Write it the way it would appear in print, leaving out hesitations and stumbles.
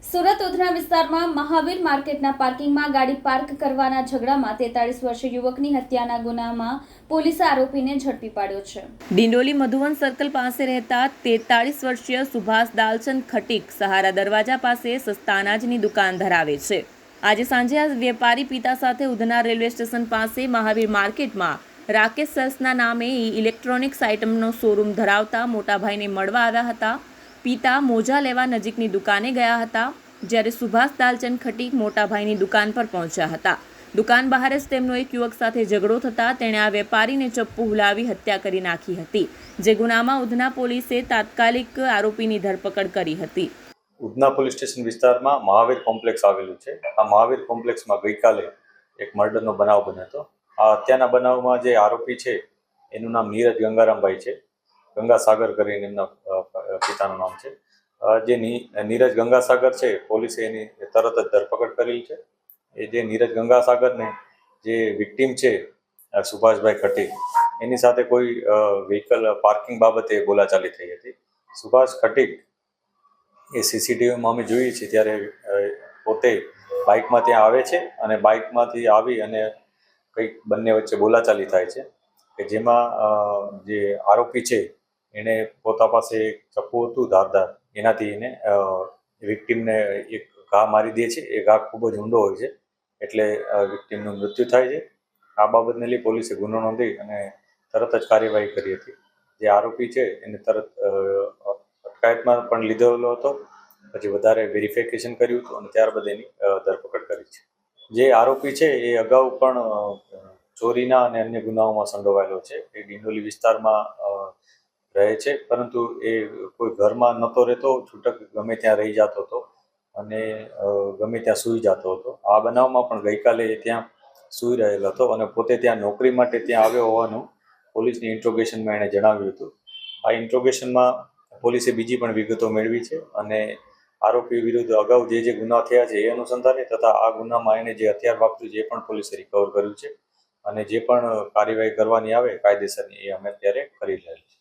સુરત ઉધના વિસ્તારમાં મહાવીર માર્કેટના પાર્કિંગમાં ગાડી પાર્ક કરવાના ઝઘડામાં 43 વર્ષીય યુવકની હત્યાના ગુનામાં પોલીસે આરોપીને ઝડપી પાડ્યો છે। ડિંડોલી મધુવન સર્કલ પાસે રહેતા 43 વર્ષીય સુભાષ દાલચંદ ખટીક સહારા દરવાજા પાસે સસ્તા અનાજની દુકાન ધરાવે છે। આજે સાંજે આ વેપારી પિતા સાથે ઉધના રેલવે સ્ટેશન પાસે મહાવીર માર્કેટમાં રાકેશ સેલ્સના નામે ઇલેક્ટ્રોનિક્સ આઇટમનો શોરૂમ ધરાવતા મોટાભાઈને મળવા આવ્યા હતા। પિતા મોજા લેવા નજીકની દુકાને ગયા હતા, જ્યારે સુભાષ દાલચંદ ખટીક મોટાભાઈની દુકાન પર પહોંચ્યા હતા। દુકાન બહાર જ તેમનો એક યુવક સાથે ઝઘડો થતાં તેણે આ વેપારીને ચપ્પુ હુલાવી હત્યા કરી નાખી હતી, જે ગુનામાં ઉધના પોલીસે તાત્કાલિક આરોપીની ધરપકડ કરી હતી। ઉધના પોલીસ સ્ટેશન વિસ્તારમાં મહાવીર કોમ્પ્લેક્સ આવેલું છે। આ મહાવીર કોમ્પ્લેક્સમાં ગઈકાલે એક મર્ડરનો બનાવ બન્યો હતો। આ હત્યાના બનાવમાં જે આરોપી છે એનું નામ નીરજ ગંગારામભાઈ છે। ગંગાસાગર કરીને એમના પિતાનું નામ છે। જે નીરજ ગંગાસાગર છે, પોલીસે એની તરત જ ધરપકડ કરેલી છે। એ જે નીરજ ગંગાસાગરને જે વિક્ટીમ છે સુભાષભાઈ ખટીક, એની સાથે કોઈ વ્હીકલ પાર્કિંગ બાબતે બોલાચાલી થઈ હતી। સુભાષ ખટીક એ સીસીટીવીમાં અમે જોઈએ છીએ ત્યારે પોતે બાઇકમાં ત્યાં આવે છે અને બાઇકમાંથી આવી અને કંઈક બંને વચ્ચે બોલાચાલી થાય છે કે જેમાં જે આરોપી છે એણે પોતા પાસે એક ચપ્પુ હતું ધારદાર, એનાથી એને વિક્ટીમને એક ઘા મારી દે છે। એ ઘા ખૂબ જ ઊંડો હોય છે, એટલે વિક્ટીમનું મૃત્યુ થાય છે। આ બાબતને લઈ પોલીસે ગુનો નોંધી અને તરત જ કાર્યવાહી કરી હતી। જે આરોપી છે એને તરત અટકાયતમાં પણ લીધેલો હતો, પછી વધારે વેરિફિકેશન કર્યું હતું અને ત્યારબાદ એની ધરપકડ કરી છે। જે આરોપી છે એ અગાઉ પણ ચોરીના અને અન્ય ગુનાઓમાં સંડોવાયેલો છે। એ ડિંડોલી વિસ્તારમાં રહે છે, પરંતુ એ કોઈ ઘરમાં નહોતો રહેતો, છૂટક ગમે ત્યાં રહી જતો હતો અને ગમે ત્યાં સૂઈ જતો હતો। આ બનાવમાં પણ ગઈકાલે ત્યાં સૂઈ રહેલો હતો અને પોતે ત્યાં નોકરી માટે ત્યાં આવ્યો હોવાનું પોલીસની ઇન્ટ્રોગેશનમાં એણે જણાવ્યું હતું। આ ઇન્ટ્રોગેશનમાં પોલીસે બીજી પણ વિગતો મેળવી છે અને આરોપી વિરુદ્ધ અગાઉ જે ગુના થયા છે એ અનુસંધાને તથા આ ગુનામાં એને જે હથિયાર વાપર્યું છે એ પણ પોલીસે રિકવર કર્યું છે અને જે પણ કાર્યવાહી કરવાની આવે કાયદેસરની એ અમે અત્યારે કરી રહેલી છે।